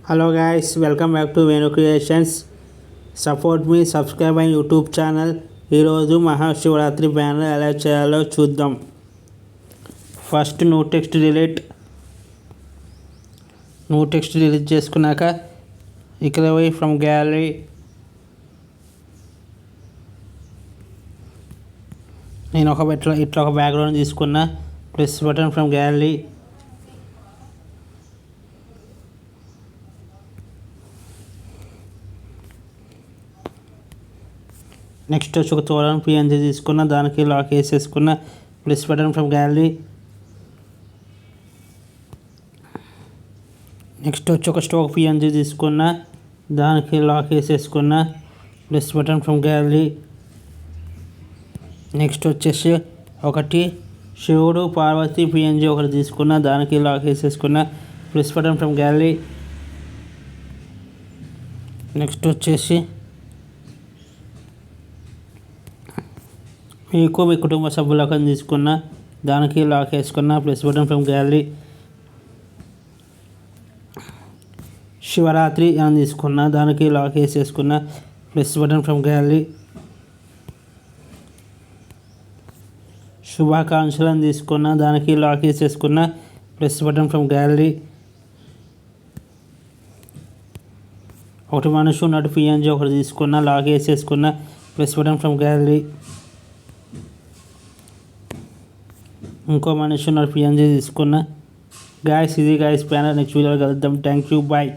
Hello guys, welcome back to Venu Creations. Support me, subscribe my YouTube channel. ఈరోజు Mahashivratri banner ఎలా చేయాలో చూద్దాం. First no text delete చేసుకున్నాక ఇక్కడ పోయి ఫ్రమ్ గ్యాలరీ నేను ఇట్లా ఒక బ్యాక్గ్రౌండ్ తీసుకున్నా. Plus button from gallery. Next వచ్చి ఒక తోరణం పిఎన్జీ తీసుకున్న, దానికి లాక్ వేసేసుకున్న. Plus button from gallery. Next వచ్చి ఒక స్టోక్ పిఎన్జీ తీసుకున్న, దానికి లాక్ వేసేసుకున్న. Plus button from gallery. Next వచ్చేసి ఒకటి శివుడు పార్వతి పిఎన్జీ ఒకటి తీసుకున్న, దానికి లాక్ వేసేసుకున్న. Plus button from gallery. Next వచ్చేసి మీకు మీ కుటుంబ సభ్యులకు తీసుకున్న, దానికి లాక్ వేసుకున్న. Plus button from gallery. Shivaratri అని తీసుకున్న, దానికి లాక్ వేసేసుకున్న. Plus button from gallery. శుభాకాంక్షలు అని తీసుకున్న, దానికి లాక్ వేసేసుకున్న. Plus button from gallery. ఒకటి మనిషి ఉన్నట్టు పిఎన్జీ ఒకటి తీసుకున్న, లాక్ వేసేసుకున్న. Plus button from gallery. ఇంకో మనిషి ఉన్న పిఎన్జీ తీసుకున్న. గాయస్ ఇది గాయస్ ప్యానల్. నెక్స్ట్ వీడియోలో కలుద్దాం. Thank you, bye.